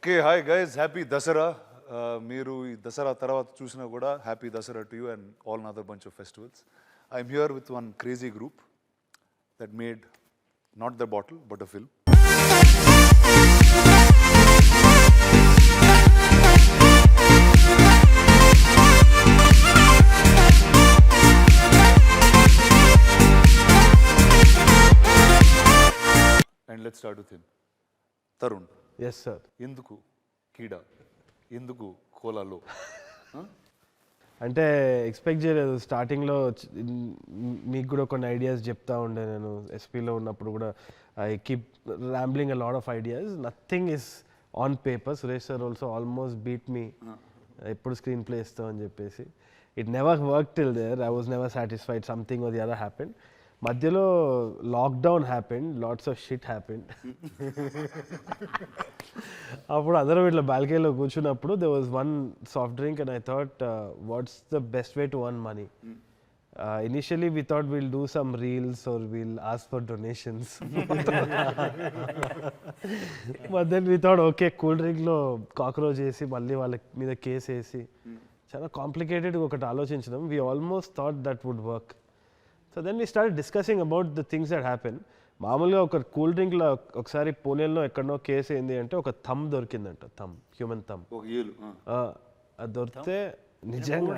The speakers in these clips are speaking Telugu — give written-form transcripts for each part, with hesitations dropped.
Okay hi guys, happy Dasara. మీరు ఈ దసరా తర్వాత చూసినా కూడా happy Dasara to you and all another bunch of festivals. I'm here with one crazy group that made not the bottle but a film. And let's start with him. Tarun. Yes, sir. ఎందుకు కీడా, ఎందుకు కోలాలో? అంటే ఎక్స్పెక్ట్ చేయలేదు. స్టార్టింగ్లో మీకు కూడా కొన్ని ఐడియాస్ చెప్తా ఉండే. నేను ఎస్పీలో ఉన్నప్పుడు కూడా I keep rambling a lot of ideas. Nothing is on paper. Suresh sir also almost beat me, ఎప్పుడు స్క్రీన్ ప్లే ఇస్తాం అని చెప్పేసి. It never work till there. I was never satisfied. Something or the other happened. మధ్యలో lockdown happened, lots of shit happened. అప్పుడు అందరం ఇట్లా బాల్కనీలో కూర్చున్నప్పుడు they was one soft drink and I thought what's the best way to earn money. Initially we thought we'll do some reels or we'll ask for donations. But then we thought okay, cool drink లో కాక్రోచ్ వేసి మళ్ళీ వాళ్ళ మీద కేసు వేసి చాలా కాంప్లికేటెడ్ ఒకటి ఆలోచించడం. We almost thought that would work. So then we started discussing about the things that happen. మామూలుగా ఒక కూల్ డ్రింక్లో ఒకసారి పూణేలో ఎక్కడనో కేసు ఏంది అంటే ఒక థమ్ దొరికిందంట. థమ్, హ్యూమన్ థమ్ అది దొరికితే నిజంగా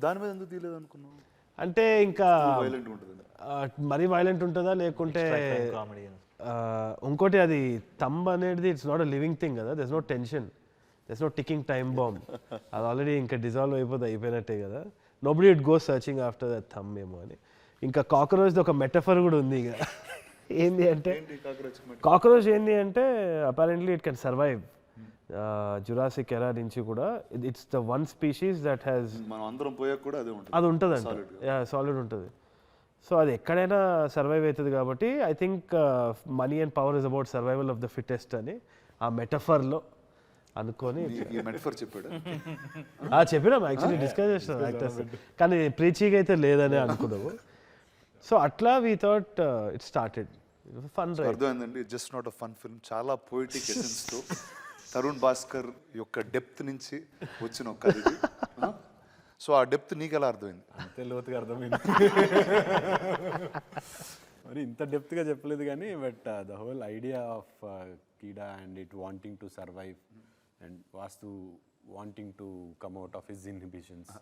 దాని మీద ఎందుకు తీయలేదు అనుకున్నావు? అంటే ఇంకా మరీ వైలెంట్ ఉంటుందా లేకుంటే ఇంకోటి అది థమ్ అనేది it's not a living thing కదా. There's no tension, there's no ticking time bomb. అది ఆల్రెడీ ఇంకా డిజాల్వ్ అయిపోయినట్టే కదా. Nobody it go searching after that thumb ఏమో అని. ఇంకా కాక్రోచ్ది ఒక మెటఫర్ కూడా ఉంది. ఇక ఏంది అంటే కాక్రోచ్ ఏంది అంటే apparently it can survive Jurassic ఎరా నుంచి కూడా. It's the one species that has అది ఉంటుందంట. సాలిడ్ ఉంటుంది. సో అది ఎక్కడైనా సర్వైవ్ అవుతుంది కాబట్టి I think money and power is about survival of the fittest అని ఆ మెటఫర్లో అనుకొని చెప్పినాం. యాక్చువల్లీ డిస్కస్ చేసినాం యాక్టర్స్, కానీ ప్రీచీగా అయితే లేదని అనుకున్నాము. సో అట్లా we thought it started fun. అర్థమైందండి, just not a fun film. చాలా పోయిటిక్ ఎసెన్స్ తో తరుణ్ భాస్కర్ యొక్క డెప్త్ నుంచి వచ్చిన ఒక కథ. సో ఆ డెప్త్ నీకు ఎలా అర్థమైంది? అంతే లోతుగా అర్థమైంది. మరి ఇంత డెప్త్గా చెప్పలేదు కానీ but the whole idea of Keeda and it wanting to survive and Vastu wanting to come out of his inhibitions.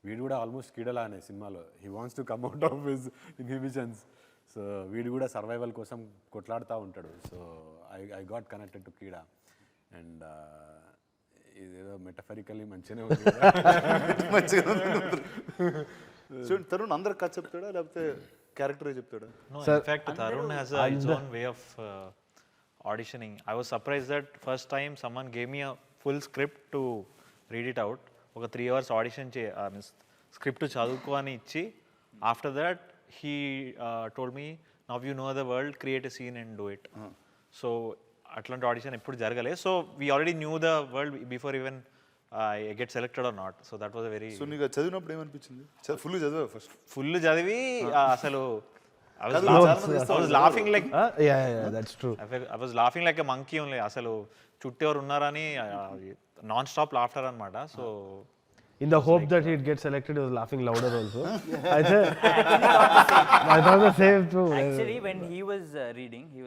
వీడు కూడా ఆల్మోస్ట్ కీడలానే సినిమాలో. He wants to come out of his inhibitions. So వీడు కూడా సర్వైవల్ కోసం కొట్లాడుతూ ఉంటాడు. So I got connected to Keeda. And ఇదేదో మెటఫరికల్లీ మంచిగానే ఉంది. చూడండి, తరుణ్ అందరికి కథ చెప్తాడా లేకపోతే క్యారెక్టరే చెప్తాడా? In fact, Tarun has his own way of auditioning. I was surprised that first time someone gave me a full script to read it out. ఒక 3 hours audition స్క్రిప్ట్ చదువుకో అని ఇచ్చి after that he told me now you know the world, create a scene and do it. So అట్లాంటి ఆడిషన్ ఎప్పుడు జరగలేదు. So we already knew the world before even I get selected or not. So that was a very. So నీకు చదివినప్పుడు ఏమనిపించింది? ఫుల్ చదివా? ఫస్ట్ ఫుల్ చదివి అసలు I was laughing like that's true. I was laughing like a monkey only. అసలు చుట్టూ ఎవరు ఉన్నారని నాన్ స్టాప్ లాఫ్టర్ అన్నమాట. So in the hope that he'd get selected, he was laughing louder also. I thought the same too. Actually, when he was reading, he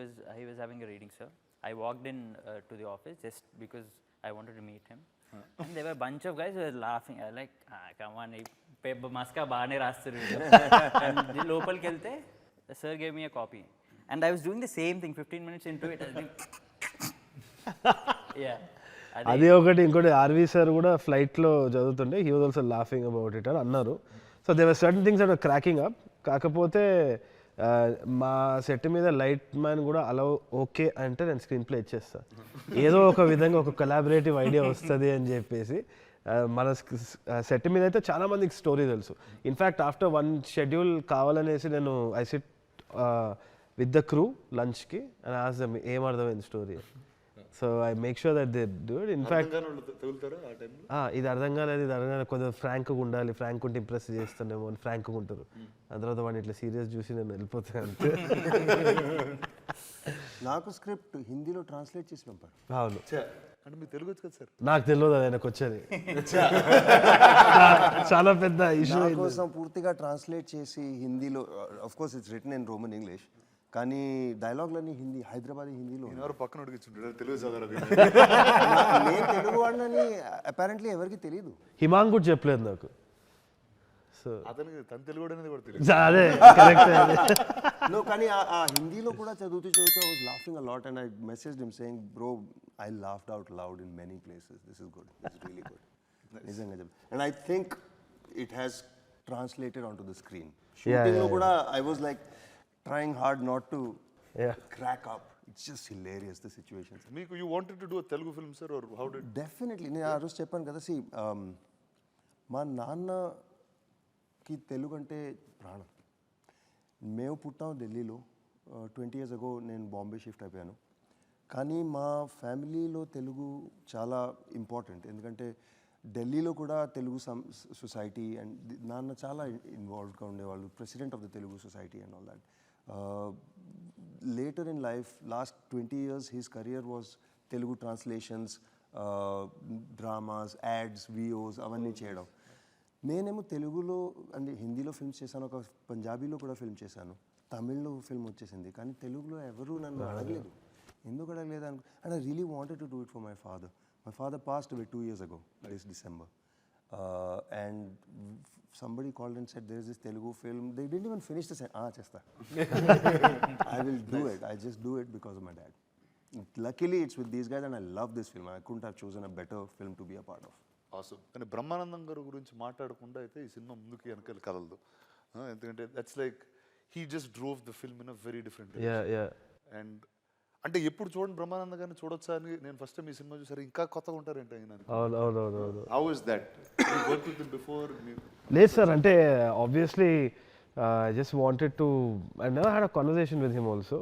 was having a reading, sir. I walked in to the office just because I wanted to meet him. And there were a bunch of guys who were laughing. I was like, come on, paper maska baane rastaru. And the local kelte, the sir gave me a copy. And I was doing the same thing 15 minutes into it. I was like, yeah. అది ఒకటి. ఇంకోటి ఆర్వీ సార్ కూడా ఫ్లైట్లో చదువుతుంటే he was also laughing about it అని అన్నారు. So they were certain things are cracking up. కాకపోతే మా సెట్ మీద లైట్ మ్యాన్ కూడా అలా ఓకే అంటే నేను స్క్రీన్ ప్లే ఇచ్చేస్తాను. ఏదో ఒక విధంగా ఒక కొలాబరేటివ్ ఐడియా వస్తుంది అని చెప్పేసి. మన సెట్ మీద అయితే చాలా మందికి స్టోరీ తెలుసు. ఇన్ఫ్యాక్ట్ ఆఫ్టర్ 1 షెడ్యూల్ కావాలనేసి నేను I SIT with the crew లంచ్కి అండ్ ఆస్క్ దెమ్ ఏం అర్థమైంది story. So I make sure that they do it. In fact ఇది అర్థం కాలేదు, ఇది అర్థం కాలేదు, కొంచెం ఫ్రాంక్గా ఉండాలి, ఫ్రాంక్ ఉంటే ఇంప్రెస్ చేస్తుండేమో అని ఫ్రాంక్గా ఉంటారు. ఆ తర్వాత వాడిని ఇట్లా సీరియస్ చూసి నేను వెళ్ళిపోతాను అంతే. నాకు స్క్రిప్ట్ హిందీలో ట్రాన్స్లేట్ చేసి పంపారు. అవును, అంటే మీకు తెలుగు వచ్చు కదా సార్? నాకు తెలియదు అది ఆయనకు వచ్చేది. చాలా పెద్ద ఇష్యూ. నా కోసం పూర్తిగా ట్రాన్స్లేట్ చేసి హిందీలో, of course it's return in Roman English, కానీ డైలాగ్లన్నీ హిందీ, హైదరాబాదీ హిందీలో. ఎవరు పక్కన అడిగించుంటారు తెలుగు చదవరు. నేను తెలుగు వాడినని అపారెంట్లీ ఎవరికి తెలియదు. హిమాంగ్ కూడా చెప్పలేదు నాకు. సో అతనికి తన తెలుగు అనేది కూడా తెలియదు. అదే కరెక్ట్. నో, కానీ ఆ హిందీలో కూడా చదువుతూ I was laughing a lot and I messaged him saying, bro I laughed out loud in many places, this is good, this is really good. నిజంగా చెప్పి, and I think it has translated on to the screen. షూటింగ్లో కూడా I was like trying hard not to crack up. It's just hilarious, the situations. మీకు you wanted to do a Telugu film, sir, or how did? Definitely. నేను ఆ రోజు చెప్పాను కదా, see, మా నాన్నకి తెలుగు అంటే ప్రాణం. మేము పుట్టాం ఢిల్లీలో, 20 years ago నేను బాంబే షిఫ్ట్ అయిపోయాను. కానీ మా ఫ్యామిలీలో తెలుగు చాలా ఇంపార్టెంట్, ఎందుకంటే ఢిల్లీలో కూడా తెలుగు సొసైటీ అండ్ నాన్న చాలా ఇన్వాల్వ్డ్గా ఉండేవాళ్ళు, president of the Telugu society and all that. Later in life, last 20 years, his career was Telugu translations, dramas, ads, VOs, avanni cheyadam. నేనేమో తెలుగులో అంటే హిందీలో ఫిల్మ్స్ చేశాను, ఒక పంజాబీలో కూడా ఫిల్మ్ చేశాను, తమిళ్లో ఫిల్మ్ వచ్చేసింది, కానీ తెలుగులో ఎవరు నన్ను అడగలేదు. ఎందుకు అడగలేదు and I really wanted to do it for my father. My father passed away 2 years ago, this December. And somebody called and said, there is this Telugu film. They didn't even finish the sentence. Chesta. I will do it. I just do it because of my dad. Luckily, it's with these guys and I love this film. I couldn't have chosen a better film to be a part of. Awesome. కానీ బ్రహ్మానందం గారి గురించి మాట్లాడకుండా అయితే ఈ సినిమా ముందుకు వెనకాల కదలదు. ఎందుకంటే that's like he just drove the film in a very different way. And అంటే ఎప్పుడు చూడండి బ్రహ్మానంద గారిని చూడొచ్చా అని నేను ఫస్ట్ టైం ఈ సినిమా చూసారు, ఇంకా కొత్తగా ఉంటారేంటి ఆయన. How is that? You work with him before? లేదు సార్, అంటే obviously I just wanted to, I never had a conversation with him also.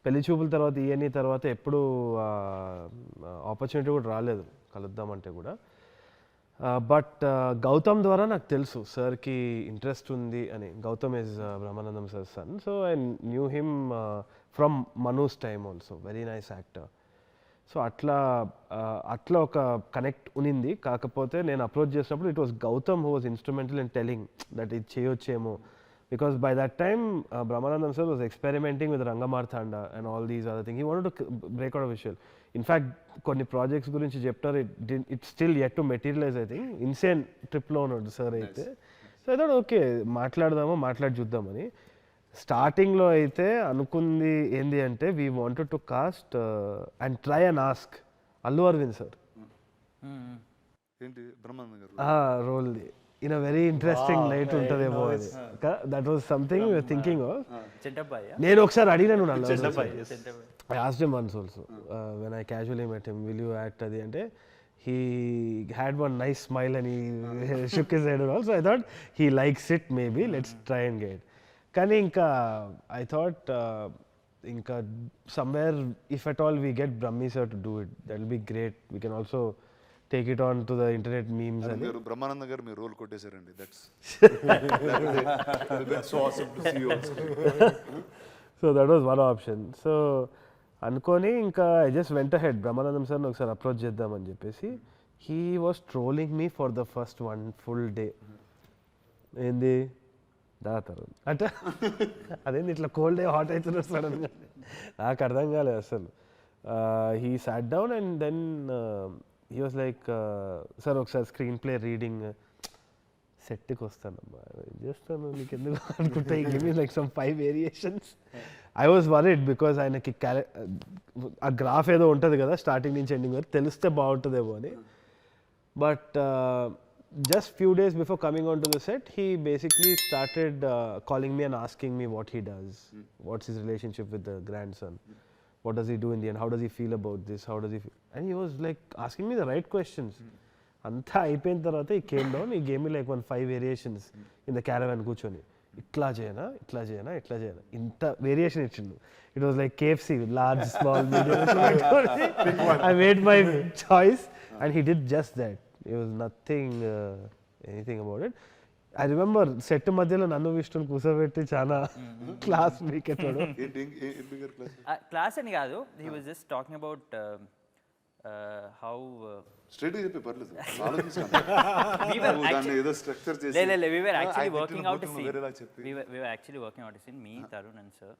పెళ్లి చూపుల తర్వాత ఈఎన్ఈ తర్వాత ఎప్పుడు ఆపర్చునిటీ కూడా రాలేదు కలుద్దామంటే కూడా. బట్ గౌతమ్ ద్వారా నాకు తెలుసు సార్కి ఇంట్రెస్ట్ ఉంది అని. Gautam is Brahmanandam sir son, so I knew him from Manu's time also, very nice actor. So అట్లా ఒక కనెక్ట్ ఉనింది. కాకపోతే నేను అప్రోచ్ చేసినప్పుడు it was Gautam who was instrumental in telling that ఇది చేయొచ్చేమో, because by that time Brahmanandam sir was experimenting with Rangamarthanda and all these other things. He wanted to break out of visual. In fact, కొన్ని ప్రాజెక్ట్స్ గురించి చెప్తారు, it still yet to materialize. I think insane ట్రిప్లో ఉన్నాడు సార్ అయితే. సో ఐ థాట్ ఓకే మాట్లాడి చూద్దామని. స్టార్టింగ్లో అయితే అనుకుంది ఏంది అంటే we wanted to cast and try and ask Allu Aravind sir ఏంటి బ్రహ్మానందం గారు రోల్ది in a very interesting light ఉంటదేమో అది. That was something we were thinking of. నేను ఒకసారి అడిగినాను I asked him once also, when I casually met him, will you act adi ante he had one nice smile and he shook his head and all. So I thought he likes it, maybe let's try and get. Kani inka I thought inka somewhere if at all we get Brahmi sir to do it, that will be great. We can also take it on to the internet memes. And Brahmananda garu మీరు రోల్ కొట్టేశారండి. That's so awesome to see you on screen. So that was one option. So అనుకొని ఇంకా I just went ahead Brahmanandam సార్ని ఒకసారి అప్రోచ్ చేద్దామని చెప్పేసి. He was trolling me for the first 1 full day. ఏంది తరుణ్ అంటే అదేంది ఇట్లా కోల్డ్ హాట్ అవుతున్నారు సడన్గా, నాకు అర్థం కాలేదు అసలు. He sat down and then he was like, sir ఒకసారి స్క్రీన్ ప్లే రీడింగ్ సెట్కి వస్తానమ్మా చేస్తాను నీకు ఎందుకు అనుకుంటా, give me like some 5 variations. I was worried because ఆయనకి ఆ గ్రాఫ్ ఏదో ఉంటుంది కదా స్టార్టింగ్ నుంచి ఎండింగ్ వరకు, తెలిస్తే బాగుంటుందేమో అని. But just few days before coming onto the set, he basically started calling me and asking me what he does, what's his relationship with the grandson, what does he do in the end, how does he feel about this, how does he feel, and he was like asking me the right questions. Anta అయిపోయిన తర్వాత he came down, he gave me like 5 variations in the caravan కూర్చొని, ఇట్లా చేయనా ఇట్లా చేయనా ఇట్లా చేయనా ఇంత వేరియేషన్ ఇచ్చిండు. It was like KFC, large, small, medium. I made my choice and he did just that. It was nothing anything about it. I remember set మధ్యలో నన్ను విష్ణుని కూర్చోబెట్టి చాలా క్లాస్ వీకెత్తాడు. క్లాస్ అని కాదు, he was just talking about how స్ట్రైట్గా చెప్పి పర్లేదు we were actually working out a scene. We were actually working out a scene, me, Tarun and sir.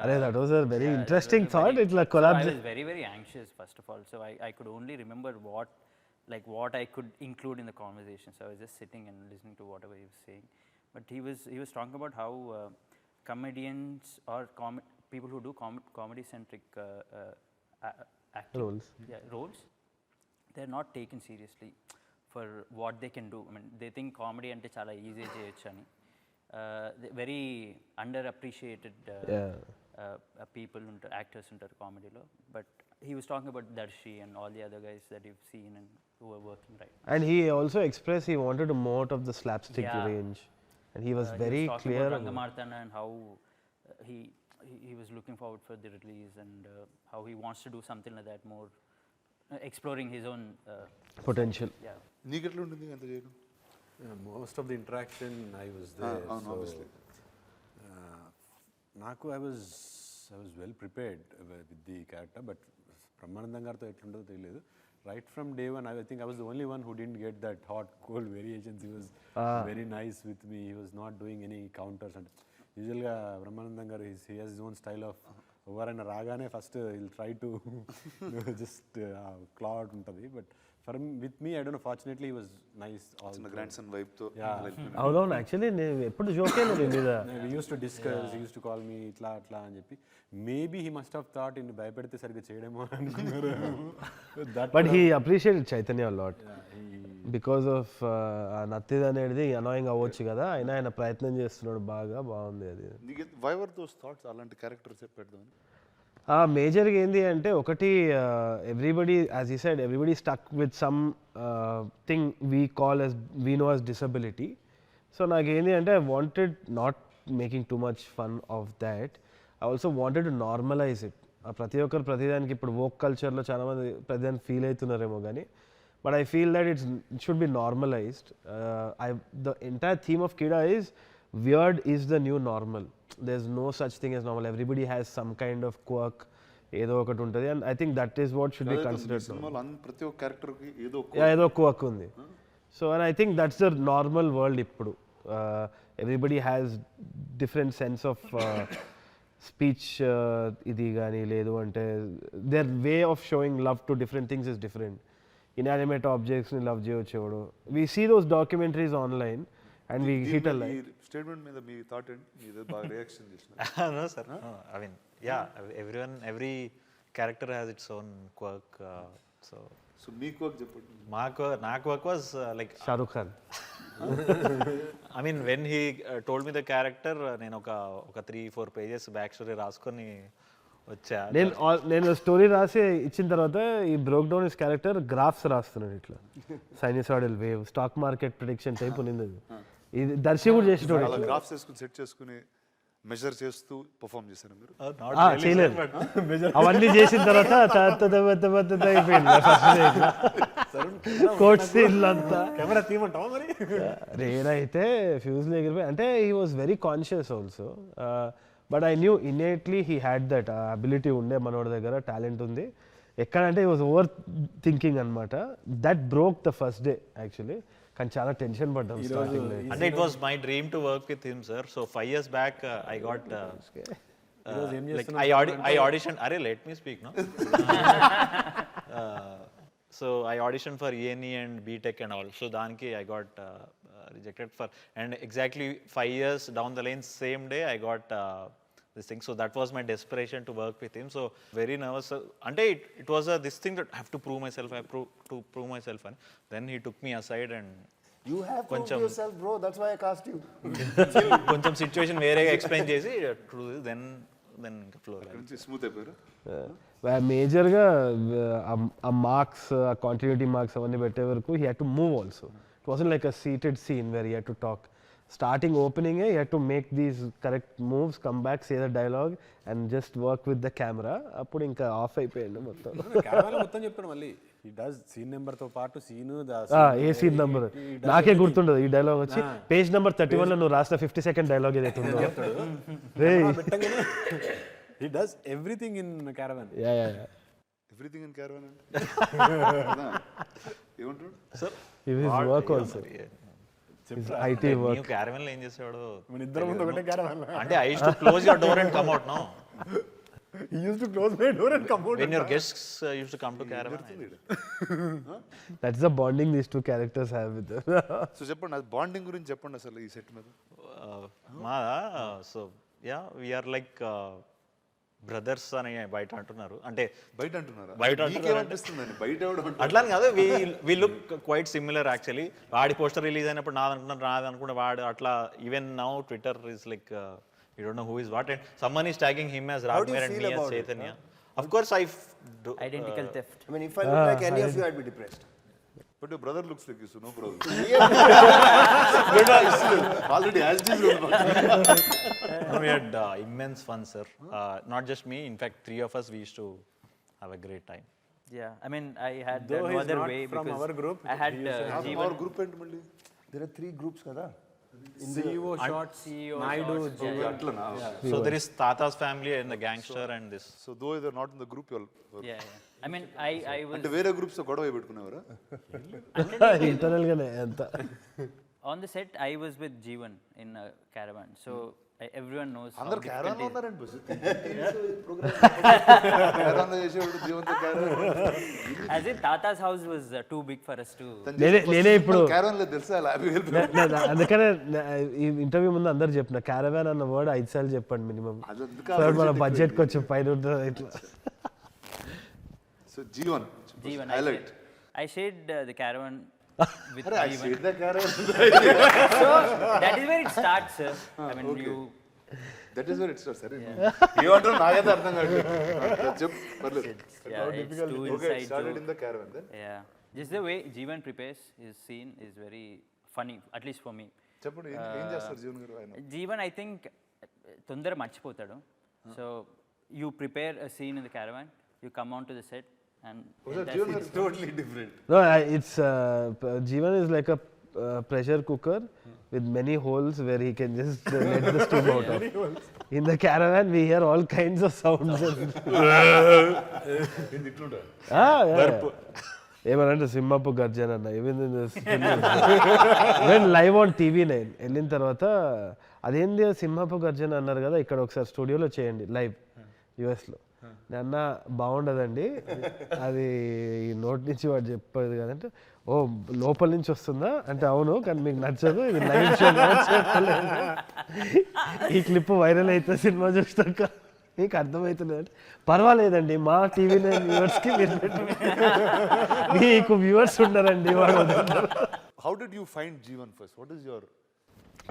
అరే that was a very interesting thought. ఇట్లా So collab I was very anxious first of all, so I could only remember what I could include in the conversation. So I was just sitting and listening to whatever he was saying. But he was talking about how comedians or people who do comedy centric acting, Roles. roles, they're not taken seriously for what they can do. I mean, they think comedy ante chala easy cheyochu ani. Very underappreciated people actors untaru comedy lo. But he was talking about Darshi and all the other guys that you've seen and who are working right. And he also expressed he wanted to more out of the slapstick Yeah. range, and he was He very was talking clear about about Rangamarthana and how he was looking forward for the release and how he wants to do something like that more, exploring his own potential. yeah. నీకెట్లా ఉంటుంది అంత చేయడం? Most of the interaction I was there. అవును, obviously. నాకు I was well prepared with the character, but Brahmanandam గారితో ఎట్లుంటుందో తెలియదు. Right from day one, I think I was the only one who didn't get that hot cold variations. He was very nice with me. He was not doing any counters. And యూజువల్గా బ్రహ్మానందం గారు he has his own style of ఎవరైనా రాగానే first he'll try to just claw out ఉంటుంది. But with me, I don't know, fortunately he was nice. చిన్న గ్రాండ్ సన్ వైబ్ తో అవునవును, యాక్చువల్లీ నేను ఎప్పుడు జోక్ అయ్యాను మీద. We used to discuss, he used to call me ఇట్లా అట్లా అని చెప్పి. Maybe he must have thought ఇన్ని భయపెడితే సరిగ్గా చేయడేమో అనుకున్నారు. But he appreciated Chaitanya lot because of నత్తిది అనేది అనాయింగ్ అవ్వచ్చు కదా, అయినా ఆయన ప్రయత్నం చేస్తున్నాడు, బాగుంది అది. వై వర్ దోస్ థాట్స్ అలాంటి క్యారెక్టర్స్ పెడదామని? మేజర్గా ఏంటి అంటే ఒకటి, ఎవ్రీబడి యాజ్ ఈ side everybody stuck with some thing we know as disability. So నాకేంటి అంటే I wanted not making too much fun of that, I also wanted to normalise it. ప్రతి ఒక్కరు ప్రతిదానికి ఇప్పుడు వోక్ కల్చర్లో చాలామంది ప్రతిదానికి ఫీల్ అవుతున్నారేమో కానీ, but I feel that it should be normalised. The entire theme of Keeda is weird is the new normal. There's no such thing as normal. Everybody has some kind of quirk, ఏదో ఒకటి ఉంటుంది, and I think that is what should be considered. సినిమాలో ప్రతి ఒక్క క్యారెక్టర్ కి ఏదో quirk ఉంది. So and I think that's the normal world ఇప్పుడు. Everybody has different sense of speech, ఇది కానీ లేదు అంటే their way of showing love to different things is different. Inanimate objects ni love చేయొచ్చు. We see those documentaries online and we hit a line. Statement మీద మీ థాట్ ఏంటి? మీరు బాగా రియాక్షన్ చేస్తున్నారు. No sir, no, I mean every character has its own quirk, so me quirk చెప్పండి. నా quirk was like Shahrukh Khan. I mean when he told me the character, నేను ఒక 3-4 pages బ్యాక్ స్టోరీ రాసుకొని వచ్చా. నేను స్టోరీ రాసి ఇచ్చిన తర్వాత ఈ broke down is character graphs రాస్తున్నాడు, ఇట్లా sinusoidal wave, stock market prediction type ఉన్నది. ఇది దర్శి కూడా చేసేటోడు. అలా గ్రాఫ్స్ చేసుకుని సెట్ చేసుకుని మెజర్ చేస్తూ పర్ఫామ్ చేశారు మీరు? చేయలేదు. అవన్నీ చేసిన తర్వాత అయిపోయింది కోట్ సీన్లు అంతా. కెమెరా తీయమంటావా మరి? రేనైతే ఫ్యూజ్లో ఎగిరిపోయి, అంటే he was very conscious also. But I knew innately he had that ability ఉండే, మనోడి దగ్గర టాలెంట్ ఉంది. ఎక్కడంటే హీ వాజ్ ఓవర్ థింకింగ్ అనమాట. That broke the first day actually. కానీ చాలా టెన్షన్ పడ్డాం స్టార్టింగ్ లో. అంటే it was my dream to work with him sir. So 5 years back I got like I auditioned. Arey, let me speak, no? So I auditioned for ENE and BTech and all. So daniki I got rejected for, and exactly 5 years down the line, same day I got this thing. So that was my desperation to work with him. So very nervous. Ante it was this thing that I have to prove myself. I have to prove myself. And then he took me aside and You have proved yourself, bro. That's why I cast you. కొంచెం సిచ్యువేషన్ వేరేగా ఎక్స్ప్లెయిన్ చేసి దెన్ ఫ్లో స్మూత్ అయిపోయారు. మేజర్గా ఆ మార్క్స్, ఆ కాంటిన్యూటీ మార్క్స్ అవన్నీ పెట్టే వరకు he had to move also. It wasn't like a seated scene where he had to talk. Starting opening he had to make these correct moves, come back, say the dialogue and just work with the camera. అప్పుడు ఇంకా ఆఫ్ అయిపోయింది మొత్తం. కెమెరా మొత్తం చెప్పాడు మళ్ళీ. హీ డస్ సీన్ నెంబర్తో పాటు సీను ఏ సీన్ నెంబర్ నాకే గుర్తుండదు. ఈ డైలాగ్ వచ్చి పేజ్ నెంబర్ 31లో నువ్వు రాసిన 50-second డైలాగ్ ఏదైతే ఉందో పెట్టగానే he does everything in caravan. Everything in caravan అంటే ఏమంటాడు sir? Work also IT work. నీవు క్యారవాన్ లో ఏం చేసేవాడు? మన ఇద్దరం ముందు ఒకటే క్యారవాన్. అంటే I used to close your door and come out. No, he used to close my door and come out when your guests used to come to caravan. That's the bonding these two characters have with them. So చెప్పండి, అది బాండింగ్ గురించి చెప్పండి అసలు ఈ సెట్ మీద. మా so yeah we're like brothers అని బయట అంటున్నారు. అంటే బయట అంటున్నారా? బయట అనిపిస్తుందండి బయట అట్లా కాదు, we look quite similar actually. వాడి పోస్టర్ రిలీజ్ అయినప్పుడు నాది అనుకుంటే వాడు అట్లా. Even now Twitter is like you don't know who is what, and someone is tagging him as Raghuveer and me as Chaitanya. Of course I identical theft. I mean, if I look like any of you, I'd be depressed. But your brother looks like you, so no problem. Already as this we had immense fun, sir. Not just me, in fact 3 of us, we used to have a great time. Yeah, I mean I had Though no he's other not way from because our group, I had our group and malli There are 3 groups, kada? CEO shots, CEO Naidu, atlana. So there is Tata's family and the gangster and this. So though they are not in the group, you all yeah. I mean I was అంటే వేరే గ్రూప్స్ తో గొడవ పెట్టుకునేవారా? ఇంటర్నల్ గానే అంత. On the set I was with Jeevan in a caravan, so everyone knows అందరూ how క్యారవాన్ difficult ఉన్నారండి బస్. ప్రోగ్రామ్ క్యారవాన్ చేసేవాడు జీవంతో caravan. as if Tata's house was too big for us to. నేనే ఇప్పుడు క్యారవాన్ లో తెలుసా హ్యాపీ హెల్ప్. అందుకనే ఈ ఇంటర్వ్యూ ముందు అందరు చెప్పిన క్యారవాన్ అన్న వర్డ్ 5 సార్లు చెప్పండి మినిమం. సార్ మన బడ్జెట్ కొంచెం పైన ఉంటుంది ఇట్లా. So Jeevan highlight. I shared the caravan with I Jeevan. said the caravan. So that is where it starts, sir. I mean you. That is where it starts. సరే ఏమంటారు నాకైతే అర్థం కాదు. చెప్పు పర్లేదు. Yeah, it's too Okay, inside started joke. in the caravan then. Yeah, just the way Jeevan prepares his scene is very funny, at least for me. చెప్పండి ఏం చేస్తారు జీవన్ గారు ఆయన? Jeevan, I think తొందర మర్చిపోతాడు. So you prepare a scene in the caravan, you come on to the set and Jeevan గారు totally different. No, it's Jeevan is like a pressure cooker with many holes where he can just let the steam out of. In the caravan we hear all kinds of sounds. ఏమనంటే సింహపు గర్జన అన్న ఈవెన్ లైవ్ ఆన్ TV9 వెళ్ళిన తర్వాత అదేంది సింహపు గర్జన అన్నారు కదా, ఇక్కడ ఒకసారి స్టూడియోలో చేయండి లైవ్ యుఎస్లో. అన్న బాగుండదండి అది ఈ నోట్ నుంచి వాడు చెప్పేది కదంటే, ఓ లోపల నుంచి వస్తుందా అంటే అవును కానీ మీకు నచ్చదు ఇది లైవ్ షో. ఈ క్లిప్ వైరల్ అయితే సినిమా చూస్తాక మీకు అర్థమవుతుంది అంటే పర్వాలేదండి మా TV9 వ్యూవర్స్కి మీరు మీకు వ్యూవర్స్ ఉండరండి వాడు. How did you find Jeevan first? What is your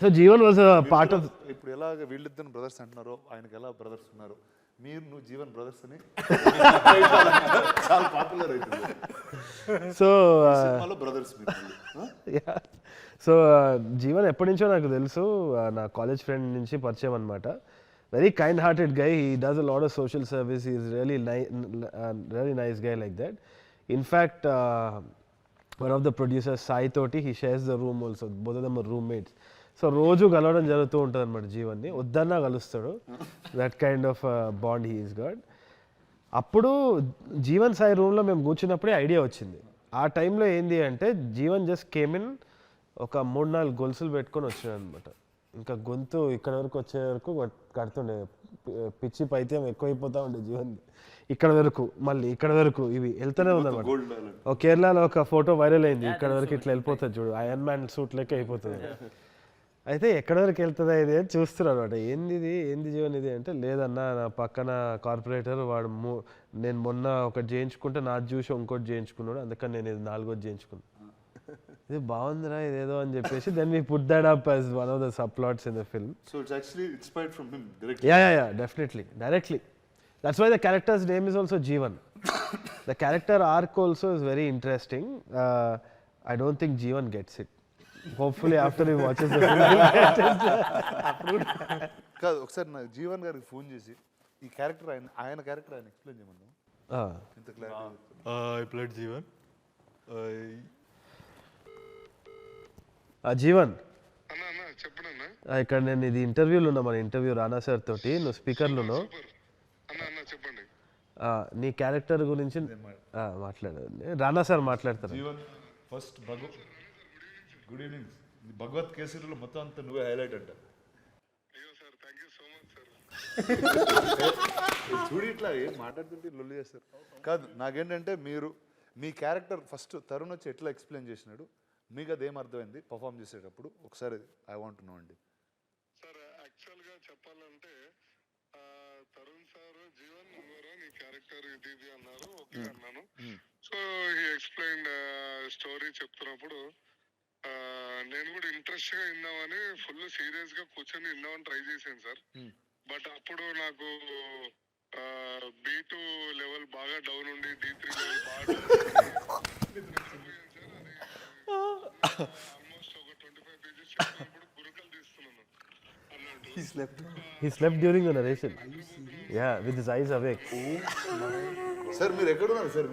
so Jeevan was part of. ఇప్పుడు ఎలాగ వీళ్ళిద్దరు బ్రదర్స్ అంటున్నారో ఆయనకి ఎలా బ్రదర్స్ ఉన్నారు, నువ్వు జీవన్ బ్రదర్స్ అని చాలా పాపులర్ అవుతుంది. సో సినిమాలో బ్రదర్స్ సో జీవన్ ఎప్పటి నుంచో నాకు తెలుసు, నా కాలేజ్ ఫ్రెండ్ నుంచి పరిచయం అనమాట. Very kind hearted guy, he does a lot of social service, he is really nice guy like that. In fact one of the producers Sai తోటి he shares the room also, both of them are roommates. So రోజు కలవడం జరుగుతూ ఉంటుంది అనమాట జీవన్ని, వద్దన్నా కలుస్తాడు. That kind of bond he is god. అప్పుడు జీవన్ సాయి రూమ్లో మేము కూర్చున్నప్పుడే ఐడియా వచ్చింది. ఆ టైంలో ఏంది అంటే జీవన్ జస్ట్ కేమ్ ఇన్, ఒక 3-4 గొలుసులు పెట్టుకొని వచ్చాడు అనమాట. ఇంకా గొంతు ఇక్కడ వరకు వచ్చే వరకు కడుతుండే, పిచ్చి పైత్యం ఎక్కువైపోతూ ఉండే జీవన్. ఇక్కడ వరకు మళ్ళీ ఇక్కడ వరకు ఇవి వెళ్తూనే ఉందన్నమాట. కేరళలో ఒక ఫోటో వైరల్ అయింది, ఇక్కడ వరకు ఇట్లా వెళ్ళిపోతుంది చూడు, ఐరన్ మ్యాన్ సూట్ లెక్క అయిపోతుంది. అయితే ఎక్కడి వరకు వెళ్తుందా ఇది అని చూస్తున్నారు అనమాట. ఏంది జీవన్ ఇది అంటే, లేదన్నా నా పక్కన కార్పొరేటర్ వాడు నేను మొన్న ఒకటి చేయించుకుంటే నాది చూసి ఇంకోటి చేయించుకున్నాడు, అందుకని నేను ఇది 4వ చేయించుకున్నాను. ఇది బాగుందిరా ఇదేదో అని చెప్పేసి then we put that up as one of the subplots in the film. So it's actually inspired from him directly. Yeah, definitely, directly. That's why the character's name is also Jeevan. The character arc also is very interesting. I don't think Jeevan gets it. Hopefully after he watches the film he'll get it. కాదు, ఒకసారి నాకు జీవన్ గారికి ఫోన్ చేసి ఈ క్యారెక్టర్ ఆయన క్యారెక్టర్ ఆయన ఎక్స్ప్లెయిన్ చేయమన్నా. ఇంత clarity I played Jeevan. Jeevan అన్నా అన్నా చెప్పడన్నా ఇక్కడ నేను ఇది ఇంటర్వ్యూలో ఉన్నా, మన ఇంటర్వ్యూ రానా సార్ తోటి, నువ్వు స్పీకర్లో అన్నా అన్నా చెప్పండి. నీ క్యారెక్టర్ గురించి మాట్లాడండి, రానా సార్ మాట్లాడతారు. Jeevan first good evening. Bhagavanth కేసరిలో మొత్తం అంతా నువ్వే హైలైట్ అంట. అయ్యో sir thank you so much sir. చూడు ఇట్లా ఏం మాట్లాడుతుంటే లొల్లి చేస్తారు. కాదు, నాకేంటంటే మీరు మీ క్యారెక్టర్ ఫస్ట్ తరుణ్ వచ్చి ఎట్లా ఎక్స్ప్లెయిన్ చేసినాడు, మీకు అదేం అర్థమైంది పర్ఫామ్ చేసేటప్పుడు, ఒకసారి ఐ వాంట్ టు నో అండి. సార్ యాక్చువల్గా చెప్పాలంటే తరుణ్ సార్ జీవన్ నువ్వరా నీ క్యారెక్టర్ ఇది అన్నారు. ఓకే అన్నాను. సో హీ ఎక్స్ప్లెయిన్ స్టోరీ చెప్తున్నప్పుడు నేను కూడా ఇంట్రెస్ట్ గా విందామని ఫుల్ సీరియస్ గా కూర్చొని విందామని ట్రై చేశాను సార్. బట్ అప్పుడు నాకు B2 లెవెల్ బాగా డౌన్ ఉండి D3 లెవెల్ బాగా ఆల్మోస్ట్ ఒక 25 pages చెప్పినప్పుడు గురుకలు తీస్తున్నాను అన్నట్టు. He slept during the narration. Yeah, with his eyes awake. Sir మీరు ఎక్కడున్నారు సార్?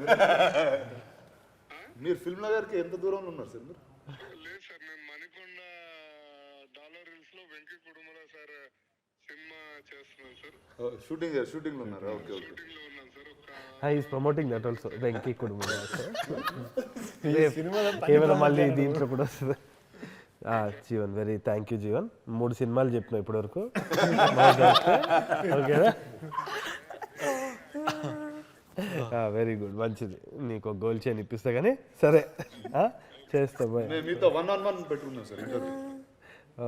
మీరు ఫిల్మ్ నగర్కి ఎంత దూరంలో ఉన్నారు సార్? మీరు లేదు సార్, నేను మణికొండ డాలర్ హిల్స్ లో వెంకీ కుటుంబరావు సార్ సినిమా చేస్తున్నాను సార్. షూటింగ్లో ఉన్నారు. Okay okay. షూటింగ్ లో ఉన్నాను sir. He is promoting that also. Venky కుటుంబం కేవలం మళ్ళీ దీంట్లో కూడా వస్తుంది. Jeevan very thank you Jeevan. 3 సినిమాలు చెప్పినా ఇప్పటివరకు. ఓకేనా? వెరీ గుడ్, మంచిది. నీకు ఒక గోల్ చైన్ ఇప్పిస్తా కానీ సరే చేస్తా. బాయ్. మీతో 1-on-1 పెట్టుకున్నాం sir interview.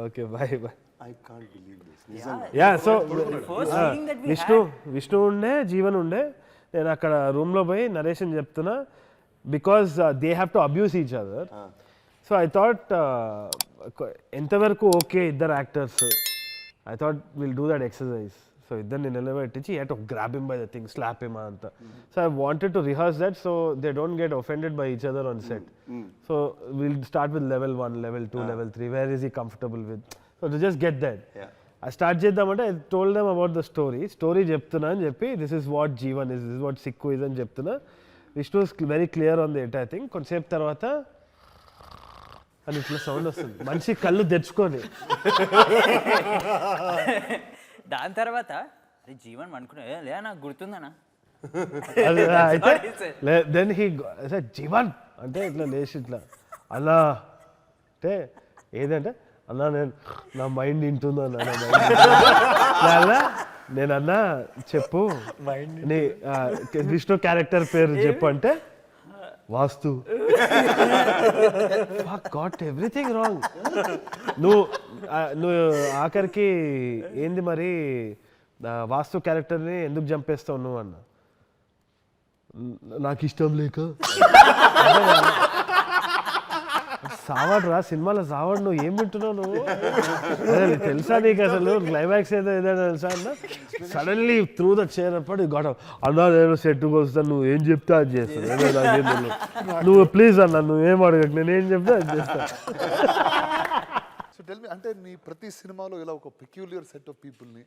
Okay bye bye. I can't believe this. Yeah so First meeting that we Vishnu ఉండే, జీవన్ ఉండే. నేను అక్కడ రూమ్లో పోయి నరేషన్ చెప్తున్నా, because they have to abuse each other. So I thought ఎంతవరకు ఓకే ఇద్దరు actors, I thought will do that exercise. So ఇద్దరిని నిలబెట్టించి you have to grab him by the thing, slap him అంతా. So I wanted to rehearse that so they don't get offended by each other on set. So will start with level 1, level 2, level 3. Where is he comfortable with? So to just get that. I start చేద్దామంటే I told them about the story చెప్తున్నా అని చెప్పి, this is what Jeevan is, this is what Sikku is అని చెప్తున్నా. Vishnu is very clear on the entire thing. కొంతసేపు తర్వాత అని ఇట్లా సౌండ్ వస్తుంది, మనిషి కళ్ళు తెచ్చుకొని. దాని తర్వాత జీవన్ అనుకున్నా లే నాకు గుర్తుందనా. అయితే దెన్ హీ జీవన్ అంటే ఇట్లా లేచి ఇట్లా అలా అంటే ఏదంటే అన్నా నేను నా మైండ్ వింటుందో అన్న, నా మైండ్ నేను అన్నా చెప్పు నీ విష్ణు క్యారెక్టర్ పేరు చెప్పు అంటే వాస్తు. Got everything wrong. నువ్వు ఆఖరికి ఏంది మరి వాస్తు క్యారెక్టర్ని ఎందుకు చంపేస్తావు నువ్వు అన్న. నాకు ఇష్టం లేక. సావాడు రా సినిమాలో సావాడు, నువ్వు ఏం వింటున్నావు నువ్వు? అదే తెలుసా నీకు అసలు క్లైమాక్స్ ఏదైనా తెలుసా అన్న. సడన్లీ త్రూ ద చైర్ అప్పుడు గొడవ అన్నా నేను సెట్కి వస్తాను, నువ్వు ఏం చెప్తే అది చేస్తాను. నువ్వు ప్లీజ్ అన్నా నువ్వేం అడగకు, నేను ఏం చెప్తే అది చేస్తాను. సో టెల్ మీ, అంటే నీ ప్రతి సినిమాలో ఇలా ఒక పెక్యులియర్ సెట్ ఆఫ్ పీపుల్ని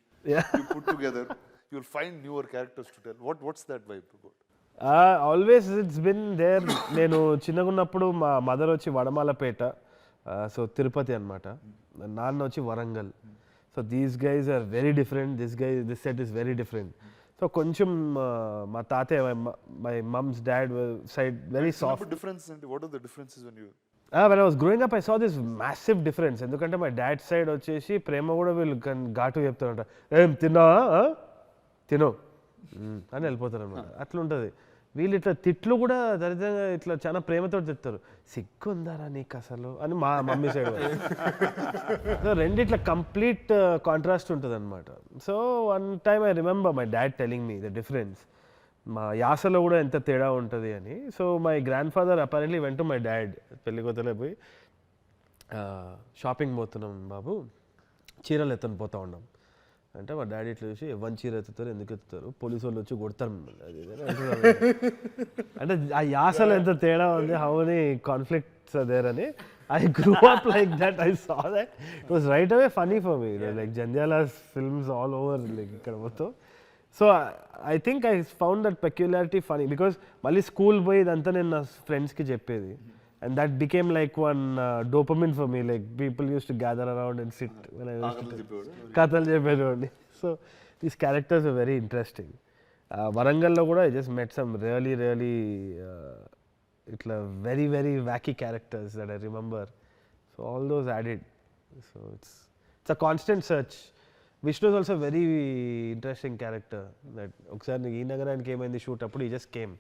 put together, you will find newer characters to tell. What's that vibe about? Always it's been there. నేను చిన్నగా ఉన్నప్పుడు మా మదర్ వచ్చి వడమాలపేట, సో తిరుపతి అనమాట, నాన్న వచ్చి Warangal. So these guys are very different, this set is very different. So కొంచెం మా తాతయ్య, my mom's dad side very soft. Difference అంటే what are the differences when you when I was growing up, I saw this massive difference. ఎందుకంటే మా డాడ్ సైడ్ వచ్చేసి ప్రేమ కూడా వీళ్ళు ఘాటు చెప్తారంట, ఏం తిన్నావా తినో అని వెళ్ళిపోతారు అనమాట. అట్లా ఉంటుంది. వీళ్ళు ఇట్లా తిట్లు కూడా దరిద్రంగా ఇట్లా చాలా ప్రేమతో చెప్తారు, సిగ్గుందారా నీకు అసలు అని మా మమ్మీ సైడ్. సో రెండిట్లా కంప్లీట్ కాంట్రాస్ట్ ఉంటుంది అనమాట. So one time I remember my dad telling me the difference, మా యాసలో కూడా ఎంత తేడా ఉంటుంది అని. So my grandfather apparently వెంట మై డాడ్ పెళ్ళికొత్తలే పోయి షాపింగ్ పోతున్నాం బాబు, చీరలు ఎత్తని పోతా ఉన్నాం అంటే మా డాడీ ఇట్లా చూసి ఎవరి చీర ఎత్తుతారు, ఎందుకు ఎత్తుతారు, పోలీసు వాళ్ళు వచ్చి కొడతారు మిమ్మల్ని అది అంటే ఆ యాసలో ఎంత తేడా ఉంది, how many conflicts are there అని. I grew up like that. I saw that. It was right away funny for me. Like Jandiala's films all over, like ikkada mottham. So I think I found that peculiarity funny because మళ్ళీ స్కూల్ పోయి ఇదంతా నేను నా ఫ్రెండ్స్కి చెప్పేది and that became like one dopamine for me like people use to gather around and sit కథలు చెప్పేటోండి. So these characters are very interesting. వరంగల్లో కూడా I just met some really ఇట్లా very wacky characters that I remember. So all those added. So it's a constant search. Vishnu is also very interesting character. That ఒకసారి ఈ నగరానికి ఏమైంది షూట్ అప్పుడు ఈ జస్ట్ కేమ్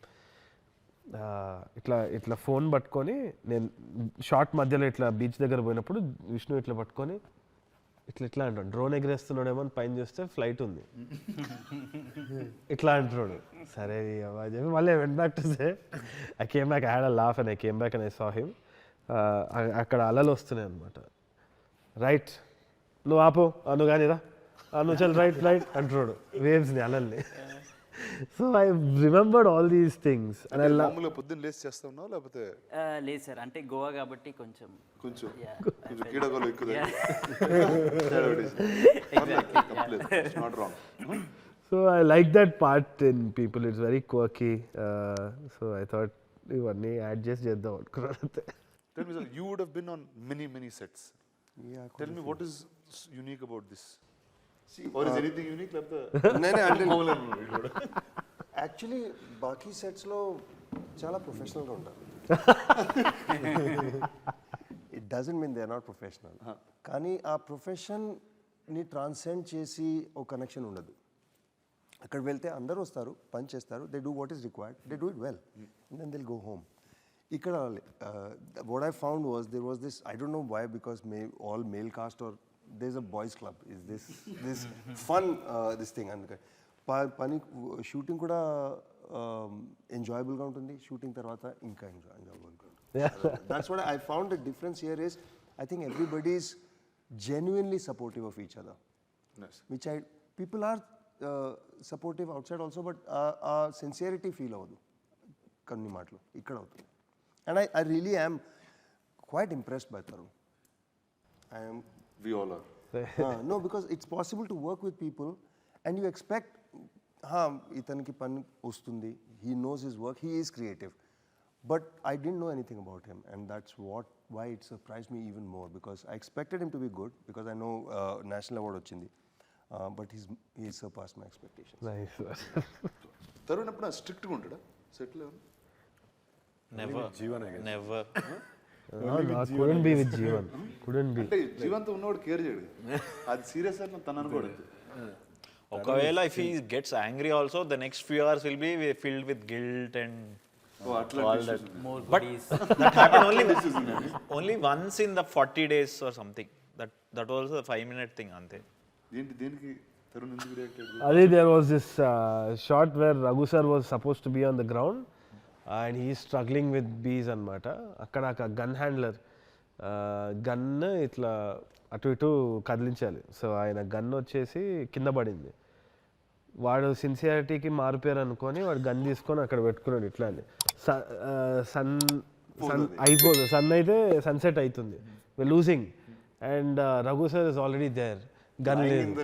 ఇట్లా ఫోన్ పట్టుకొని నేను షార్ట్ మధ్యలో ఇట్లా బీచ్ దగ్గర పోయినప్పుడు విష్ణు ఇట్లా పట్టుకొని ఇట్లా అంటాడు డ్రోన్ ఎగరేస్తున్నాడేమో అని పైన చూస్తే ఫ్లైట్ ఉంది ఇట్లా అంటున్నాడు. సరే చెప్పి మళ్ళీ went back to say I came back, I had a laugh and I came back and I saw him. అక్కడ అలలు వస్తున్నాయి అనమాట. రైట్ నువ్వు ఆపు నువ్వు కానీరా నువ్వు చల్ రైట్ అంటున్నాడు వేవ్స్ని అలల్ని. So I remembered all these things. పొద్దున్న లేచి చేస్తా ఉన్నావు లేకపోతే లేదు సార్, అంటే గోవా కాబట్టి కొంచెం Keeda Cola ఎక్కువ So I like that part in people. It's very quirky. So I thought ఇవన్నీ యాడ్ చేసి చేద్దాం అనుకున్నాను. Tell me, sir, you would have been on many sets. Yeah, Tell me what is unique about this? Or is anything unique? Actually బాకీ సెట్స్లో చాలా ప్రొఫెషనల్గా ఉంటారు. It doesn't mean they are not professional. కానీ ఆ ప్రొఫెషన్ని ట్రాన్సెండ్ చేసి ఒక కనెక్షన్ ఉండదు. అక్కడ వెళ్తే అందరూ వస్తారు, పని చేస్తారు, they do what is required, they do it well and then they'll go home. ఇక్కడ what I found was there was this, I don't know why, because all male cast are there's a boys club, is this fun this thing. అందుకే పని షూటింగ్ కూడా ఎంజాయబుల్గా ఉంటుంది, షూటింగ్ తర్వాత ఇంకా ఎంజాయబుల్గా ఉంటుంది. That's what I found the difference here is I think everybody is genuinely supportive of each other. Nice. Which people are supportive outside also, but sincerity feel avadu kanni maatlu ikkada avutundi. And I really am quite impressed by Tarun. I am. We all are. No, because it's possible to work with people and you expect itaniki pani ostundi, he knows his work, he is creative, but I didn't know anything about him, and that's why it surprised me even more, because I expected him to be good because I know national award ochindi, but he surpassed my expectations. Nice. Tarun apna strict ga untada set lo? Never. couldn't be with Jeevan. Couldn't be. అంటే జీవంతో ఉన్నవాడు కేర్ చేయడు, అది సీరియస్ అని తను అనుకోడు. ఒకవేళ if he gets angry also, the next few hours will be filled with guilt and all that. more But goodies. that happened only once in the 40 days or something. That was a 5-minute thing ante. దేనికి తరుణ్ ఎందుకు రియాక్ట్ అయ్యాడు? Adi, there was this shot where Raghu sir was supposed to be on the ground and he is struggling with bees అనమాట. అక్కడ ఒక గన్ హ్యాండ్లర్ గన్ ఇట్లా అటు ఇటు కదిలించాలి. సో ఆయన గన్ వచ్చేసి కింద పడింది. వాడు సిన్సియారిటీకి మారిపోయారు అనుకొని వాడు గన్ తీసుకొని అక్కడ పెట్టుకున్నాడు ఇట్లా అని. సన్ అయిపోతుంది, సన్ అయితే సన్సెట్ అవుతుంది, we losing and Raghu sir is already there, gun లేదు,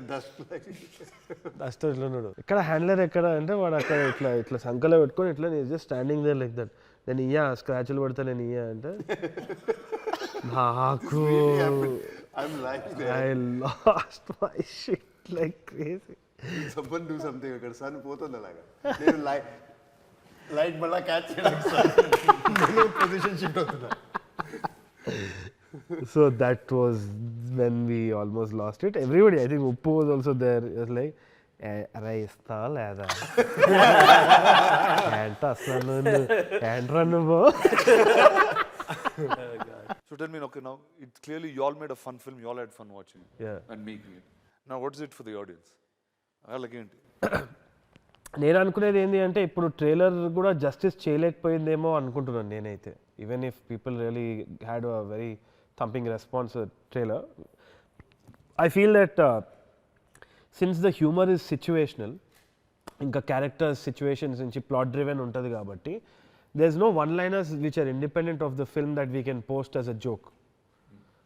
డస్ట్ ఇట్లా ఉన్నాడు. ఇక్కడ హ్యాండ్లర్ ఎక్కడ అంటే వాడు అక్కడ ఇట్లా సంకలో పెట్టుకొని ఇట్లా just standing there like that. నేను ఇయ్యా స్క్రాచ్లు పడతా, నేను ఇయ్యా అంటే నాకు I lost my shit like crazy. Someone do something అక్కడ సన్ పోతుంది అలాగా. నేను లైట్ మళ్ళా క్యాచ్ చేయడానికి పొజిషన్ షిఫ్ట్ అవుతున్నా. So that was when we almost lost it. Everybody, I think Uppu was also there. It was like, అరే ఇస్తా లేదా ఏంట అసలు ఏంట్రా నువ్వు. So tell me, okay, now it's clearly you all made a fun film, you all had fun watching it and making it. Now what is it for the audience? అలాగేంటి నేను అనుకునేది ఏంటి అంటే ఇప్పుడు ట్రైలర్ కూడా జస్టిస్ చేయలేకపోయిందేమో అనుకుంటున్నాను నేనైతే. Even if people really had a very thumping response trailer, I feel that since the humour is situational, ఇంకా క్యారెక్టర్స్ సిచ్యువేషన్స్ నుంచి ప్లాట్ డ్రివెన్ ఉంటుంది కాబట్టి there's no one-liners which are independent of the film that we can post as a joke.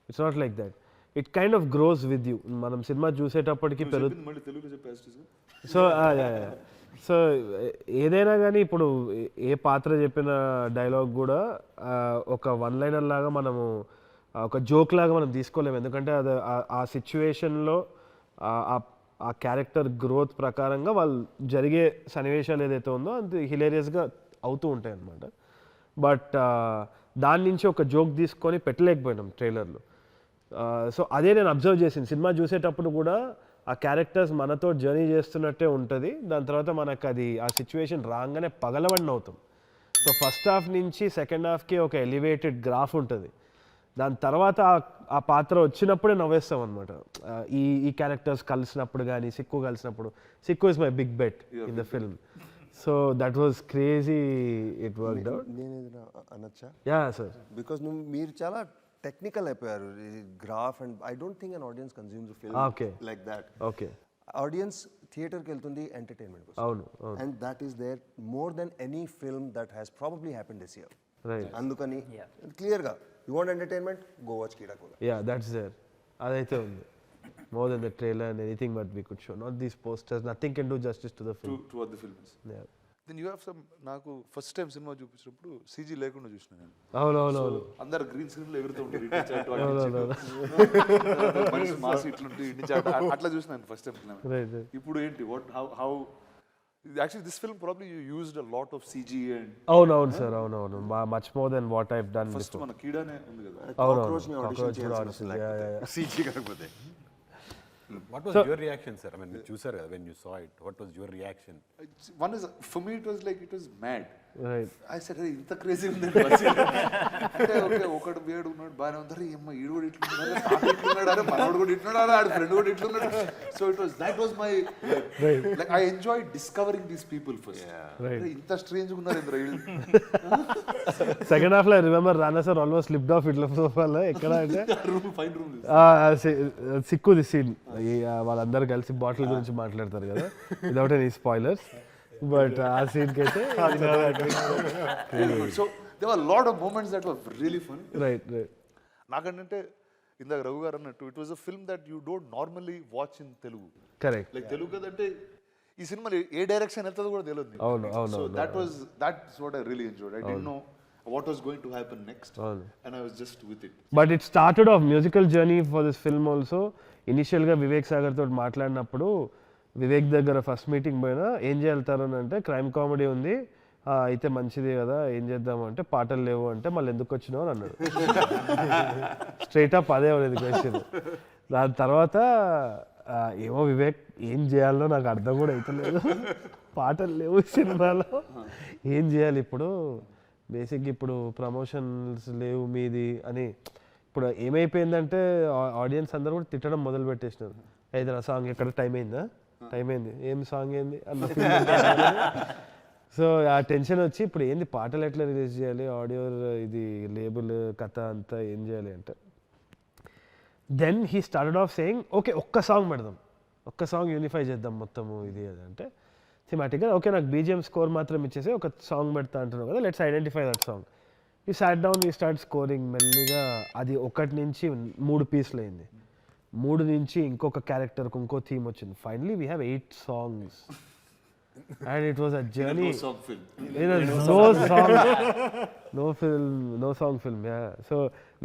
It's not like that. It kind of gross with you. మనం సినిమా చూసేటప్పటికి మళ్ళీ తెలుగులో చెప్పేసి సో ఏదైనా కానీ ఇప్పుడు ఏ పాత్ర చెప్పిన డైలాగ్ కూడా ఒక వన్ లైనర్ లాగా మనము ఒక జోక్ లాగా మనం తీసుకోలేము. ఎందుకంటే అది ఆ సిచ్యువేషన్లో ఆ క్యారెక్టర్ గ్రోత్ ప్రకారంగా వాళ్ళు జరిగే సన్నివేశాలు ఏదైతే ఉందో అది హిలేరియస్గా అవుతూ ఉంటాయి అన్నమాట. బట్ దాని నుంచి ఒక జోక్ తీసుకొని పెట్టలేకపోయినాం ట్రైలర్లో. సో అదే నేను అబ్జర్వ్ చేసింది. సినిమా చూసేటప్పుడు కూడా ఆ క్యారెక్టర్స్ మనతో జర్నీ చేస్తున్నట్టే ఉంటుంది. దాని తర్వాత మనకు అది ఆ సిచ్యువేషన్ రాగానే పగలబడిన అవుతాం. సో ఫస్ట్ హాఫ్ నుంచి సెకండ్ హాఫ్కి ఒక ఎలివేటెడ్ గ్రాఫ్ ఉంటుంది. దాని తర్వాత ఆ పాత్ర వచ్చినప్పుడే నవ్వేస్తాం అనమాట. ఈ క్యారెక్టర్స్ కలిసినప్పుడు కానీ సిక్కు కలిసినప్పుడు. Sikku is my big bet in the film. So that was crazy. It worked out. నేను ఏదైనా అనొచ్చా? Yeah sir. బికాస్ మీరు చాలా టెక్నికల్ అయిపోయారు. Graph and I don't think an audience consumes film like that. Okay. Audience థియేటర్కి వెళ్తుంది ఎంటర్టైన్మెంట్ కోసం. అవును. And that is there more than any film that has probably happen this year. Right. అందుకని క్లియర్గా you want entertainment, go watch Keeda Cola. Yeah that's there. అదైతే ఉంది. More than the trailer and anything but we could show. Not these posters. Nothing can do justice to the film. To what the film is. Yeah. Then you have some. నాకు ఫస్ట్ టైం సినిమా చూపించినప్పుడు సీజీ లేకుండా చూసిన నేను. అవును. అందరు గ్రీన్ స్క్రీన్ లో ఎగురుతూ ఉంటారు. మనిషి మాసి ఇట్లుంటే ఇంటి అట్లా చూసినాను ఫస్ట్ టైం. ఇప్పుడు ఏంటి how actually this film probably you used a lot of CG and అవును sir. అవును. Much more than what I've done first before. మన కీడానే ఉంది కదా. Cockroach ని audition చేయాల్సి CG కాకపోతే. What was your reaction, sir? I mean, చూసారు కదా, when you saw it, what was your reaction? One is, for me it was like it was mad. Right. I said, hey, ఇంత క్రేజీ ఉంది అంటే ఓకే ఒకడు వేడు ఉన్నాడు బాగానే ఉంది. అరే అమ్మ ఈడు కూడా ఇట్లున్నాడు, ఇట్లున్నాడు, అరే మనోడు కూడా ఇట్లున్నాడు, ఆడి ఫ్రెండ్ కూడా ఇట్లున్నాడు. So that was my like I enjoyed discovering these people first. Right. ఇంత స్ట్రేంజ్ ఉన్నారు ఇంద్ర. Second half లో I remember Rana sir almost slipped off ఇట్లా సోఫాలో. ఎక్కడ అంటే ఫైన్ రూమ్ సిక్కుది సీన్. వాళ్ళందరూ కలిసి బాటిల్ గురించి మాట్లాడతారు కదా, వితౌట్ ఎనీ స్పాయిలర్స్. బట్ ఆ సీన్కి అయితే so there were a lot of moments that were really fun. Right. నాకంటే ఇందాక రఘు గారు అన్నట్టు it was a film that you don't normally watch in Telugu. Correct. Like Telugu కదంటే ఈ సినిమా ఏ డైరెక్షన్ వెళ్తుందో కూడా తెలియదు. అవును. So that's what I really enjoyed. I didn't know what was going to happen next and I was just with it. But it started off musical journey for this film also. ఇనిషియల్గా వివేక్ సాగర్ తోటి మాట్లాడినప్పుడు వివేక్ దగ్గర ఫస్ట్ మీటింగ్ పోయినా ఏం చేయాలి అంటే క్రైమ్ కామెడీ ఉంది అయితే మంచిది కదా, ఏం చేద్దాము అంటే పాటలు లేవు అంటే మళ్ళీ ఎందుకు వచ్చినావు అని అన్నాడు. స్ట్రైట్ అప్ అదే అనేది క్వశ్చన్. దాని తర్వాత ఏమో వివేక్ ఏం చేయాలో నాకు అర్థం కూడా అవుతలేదు, పాటలు లేవు సినిమాలో, ఏం చేయాలి ఇప్పుడు, బేసిక్గా ఇప్పుడు ప్రమోషన్స్ లేవు మీది అని. ఇప్పుడు ఏమైపోయిందంటే ఆడియన్స్ అందరూ కూడా తిట్టడం మొదలు పెట్టేసినారు. ఏదైనా సాంగ్ ఎక్కడ టైం అయింది ఏం సాంగ్ ఏంది అన్న. సో ఆ టెన్షన్ వచ్చి ఇప్పుడు ఏంది పాటలు ఎట్లా రిలీజ్ చేయాలి, ఆడియో ఇది లేబుల్ కథ అంతా ఏం చేయాలి అంటే then he started off saying okay ఒక్క సాంగ్ పెడదాం, ఒక్క సాంగ్ యూనిఫై చేద్దాం మొత్తము ఇది అది అంటే థిమాటిక్గా ఓకే నాకు బీజిఎం స్కోర్ మాత్రం ఇచ్చేసి ఒక సాంగ్ పెడతా అంటున్నావు కదా, లెట్స్ ఐడెంటిఫై దట్ సాంగ్. ఈ సాట్ డౌన్ ఈ స్టార్ట్ స్కోరింగ్ మెల్లిగా. అది 1 నుంచి 3 పీస్లు అయింది, 3 నుంచి ఇంకొక క్యారెక్టర్కి ఇంకో థీమ్ వచ్చింది. Finally we have 8 songs and it was a journey. No song film. Yeah, so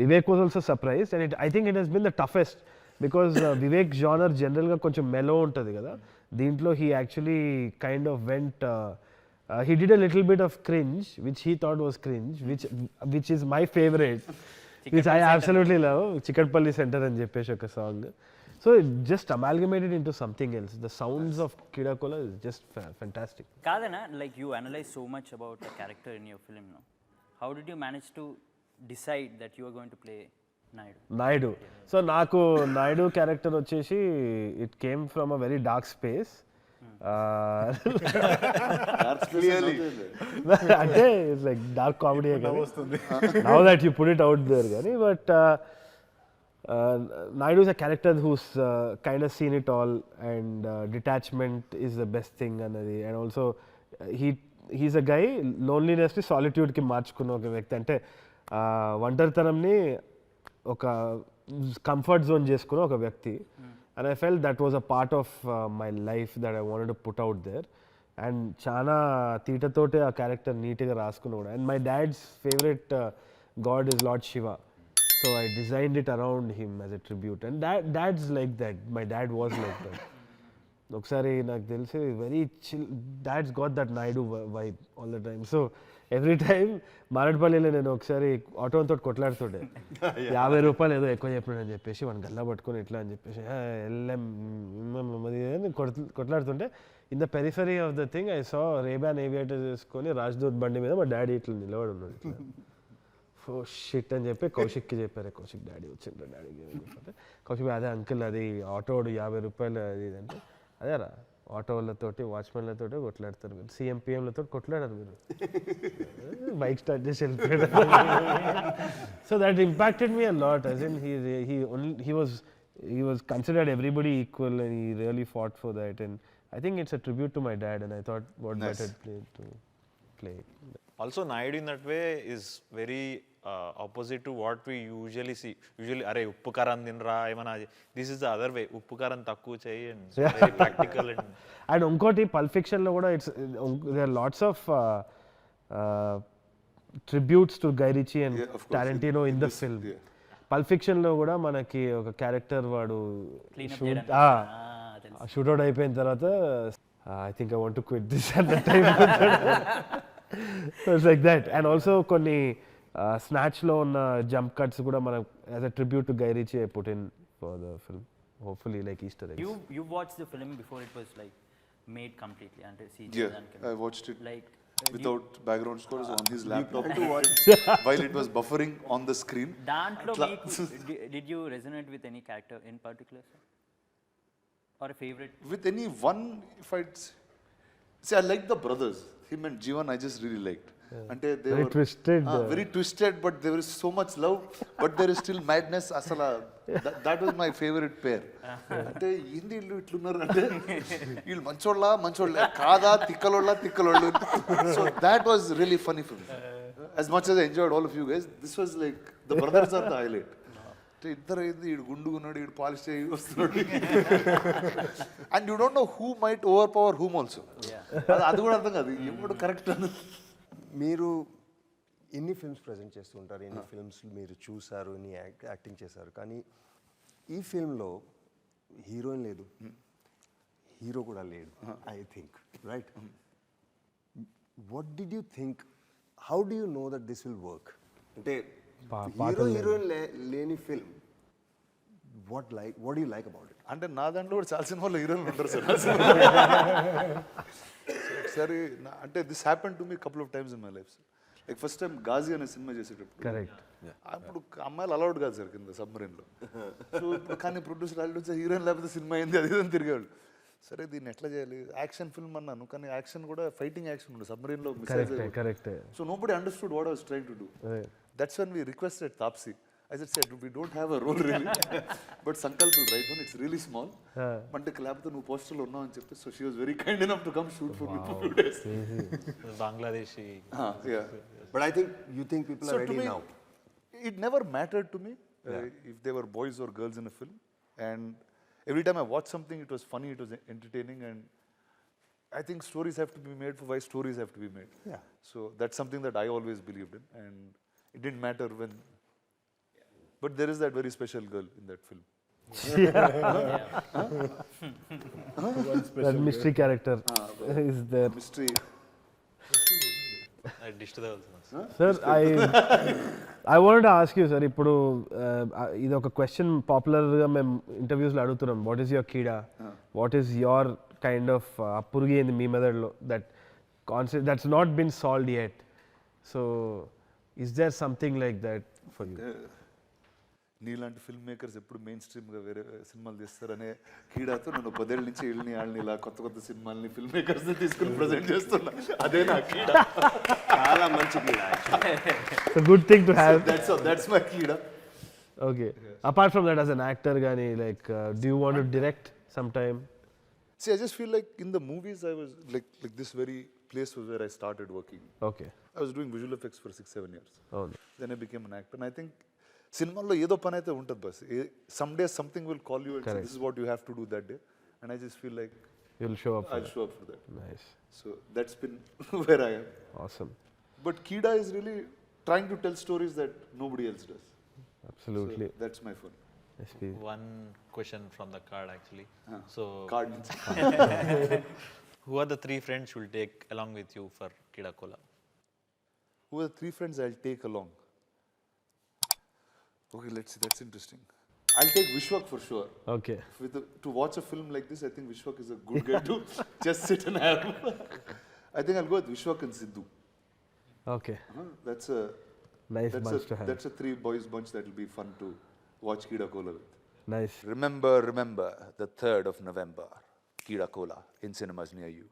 Vivek was also surprised and I think it has been the toughest because Vivek genre general ga koncham mellow untadi kada, deentlo he actually kind of went he did a little bit of cringe which he thought was cringe, which is my favorite, which I absolutely love. Chikatpalli Center అని చెప్పేసి ఒక song. So it just amalgamated into something else. The sounds of Keeda Cola is just fantastic. Kadana, like you analyze so much about a character in your film now. How did you manage to decide that you are going to play Naidu? So నాకు Naidu character వచ్చేసి it came from a very dark space. అంటే it's like dark comedy now that you put it out there కానీ. But Naidu is a character who's kind of seen it all and detachment is the best thing anadi, and also he's a guy loneliness ని సాలిట్యూడ్ కి మార్చుకున్న ఒక వ్యక్తి. అంటే ఒంటరితనంని ఒక కంఫర్ట్ జోన్ చేసుకున్న ఒక వ్యక్తి. And I felt that was a part of my life that I wanted to put out there. And చాలా తీటతోటే ఆ క్యారెక్టర్ నీట్గా రాసుకున్నా కూడా. And my dad's favourite god is lord Shiva. So I designed it around him as a tribute. And dad's like that, my dad was like that. ఒకసారి నాకు తెలిసి very chill, dad's got that Naidu vibe all the time. So every time మారేడుపల్లిలో నేను ఒకసారి ఆటోతో కొట్లాడుతుండే, 50 రూపాయలు ఏదో ఎక్కువ చెప్పినాడని చెప్పేసి వాడిని గల్లా పట్టుకొని ఇట్లా అని చెప్పేసి వెళ్ళాం కొట్లాడుతుంటే, in the periphery of the thing I saw Ray-Ban aviator చేసుకొని రాజ్దూత్ బండి మీద మా డాడీ ఇట్లా నిలబడి ఉన్నాడు ఇట్లా. ఓ షిట్ అని చెప్పి కౌశిక్కి చెప్పారు, కౌశిక్ డాడీ వచ్చిండ్రు, డాడీకి చెప్పంటే కౌశిక్ అదే అంకుల్ అది ఆటోడు 50 రూపాయలు అది ఇది అంటే, అదేరా ఆటోలతోటి వాచ్మెన్లతోటి కొట్లాడతారు మీరు, సిఎంపిఎంలతో కొట్లాడారు మీరు, బైక్ స్టార్ట్ చేసి వెళ్ళిపోయాడు. So that impacted me a lot. As in he was considered everybody equal and he really fought for that, and I think it's a tribute to my dad, and I thought what better play to play. Also, Naidu in that way is very opposite to what we usually see. Usually, are uppu karam dinra emana. This is the other way. Uppu karam takku chahi and very practical and unkoti Pulp Fiction lo kuda there are lots of tributes to Guy Ritchie and Tarantino in the film. Pulp Fiction lo kuda manaki oka character vaadu shootout అయిపోయిన తర్వాత I think I want to quit this at the time. So it's like that. And also కొన్ని స్నాచ్లో ఉన్న జంప్ కట్స్ కూడా మనం as a tribute to Guy Ritchie I put in for the film. Hopefully like Easter eggs. You watched the film before it was like made completely and CG. Yeah, I watched it like without background scores on his laptop while it was buffering on the screen. దాంట్లో did you resonate with any character in particular, sir? Or a favorite? With any one, if I'd say, I like the brothers, him and Jeevan, I just really liked. Ante they very were twisted. Very twisted, but there is so much love, but there is still madness. Asala, that was my favorite pair. Ante indi illu itlunnaru ante illu mancholla kaada tikkalollu. So that was really funny for me. As much as I enjoyed all of you guys, this was like the brothers are the highlight. ఇద్దరు అయింది, ఈడు గుండుకున్నాడు, ఈడు పాలిష్ చేయి వస్తున్నాడు, and you don't know who might over power whom also. అది కూడా అర్థం కాదు ఎప్పుడు కరెక్ట్ అని. మీరు ఎన్ని ఫిల్మ్స్ ప్రజెంట్ చేస్తూ ఉంటారు, ఎన్ని ఫిల్మ్స్ మీరు చూసారు, ఎన్ని యాక్టింగ్ చేశారు, కానీ ఈ ఫిల్మ్లో హీరోయిన్ లేదు, హీరో కూడా లేడు, I think right. What did you think, how do you know that this will work? అంటే హీరోయిన్ లేని film, what do you like about it? అంటే నా దాంట్లో కూడా చాలా సినిమాల్లో హీరోయిన్లు ఉంటారు సార్. ఒకసారి అంటే this happen to me couple of times in my life. Like first time Ghazi అనే సినిమా చేసేటప్పుడు కరెక్ట్, అప్పుడు అమ్మాయిలు అలౌడ్ కాదు సార్ కింద సబ్మరీన్లో. సో ఇప్పుడు కానీ ప్రొడ్యూసర్ వాళ్ళు వచ్చి హీరోయిన్ లేకపోతే సినిమా అయింది అది అని తిరిగేవాళ్ళు. సరే దీన్ని ఎట్లా చేయాలి, యాక్షన్ ఫిల్మ్ అన్నాను, కానీ యాక్షన్ కూడా ఫైటింగ్ యాక్షన్ ఉండదు సబ్మరీన్లో. So nobody understood what I was trying to do. That's when we requested Taapsee. I said, we don't have a role really, but Sankalp will write one. It's really small. Mante kalapto nu poster lo unna ani chepte. So she was very kind enough to come shoot for me for a few days. Bangladeshi. Yeah. But I think you think people are ready now. It never mattered to me if they were boys or girls in a film. And every time I watched something, it was funny, it was entertaining, and I think stories have to be made for why stories have to be made. Yeah. So that's something that I always believed in, and it didn't matter when. But there is that very special girl in that film. That mystery character is there. Mystery. I dished the Sir, I wanted to ask you, sir, ఇప్పుడు ఇది ఒక క్వశ్చన్ పాపులర్గా మేము ఇంటర్వ్యూస్లో అడుగుతున్నాం. What is your keeda, what is your kind of పురుగు ఏంది మీ మెథడ్లో that concept that's not been solved yet. సో is there something like that for you? నీలాంటి ఫిల్మ్ మేకర్స్ ఎప్పుడు మెయిన్ స్ట్రీమ్గా వేరే సినిమాలు తీస్తారనే కీడాతో నేను 10 ఏళ్ళ నుంచి వాళ్ళని ఇలా కొత్త సినిమాలని ఫిల్మ్ మేకర్స్ తీసుకుని ప్రజెంట్ చేస్తున్నా. అదే నా కీడా. చాలా మంచి కీడా. It's a good thing to have. That's my కీడా. Okay. Apart from that, as an actor gaani, like do you want to direct sometime? See, I just feel like in the movies I was like this very place was where I started working. Okay. I was doing visual effects for 6-7 years. Oh. Then I became an actor, and I think సినిమాల్లో ఏదో పని అయితే ఉంటుంది bus. Some day something will call you and this is what you have to do that day, and I just feel like You'll show up. I'll show up for that. Nice. So that's been where I am. Awesome. But Keeda is really trying to tell stories that nobody else does. Absolutely. So that's my fun. SP. One question from the card actually. So, Card. who are the 3 friends you will take along with you for Keeda Cola? Who are the 3 friends I'll take along? Okay, let's see. That's interesting. I'll take Vishwak for sure. Okay. To watch a film like this, I think Vishwak is a good guy to just sit and have. I think I'll go with Vishwak and Sidhu. Okay. That's a Nice bunch to have. That's a 3 boys bunch that will be fun to watch Keeda Cola with. Nice. Remember, the 3rd of November, Keeda Cola in cinemas near you.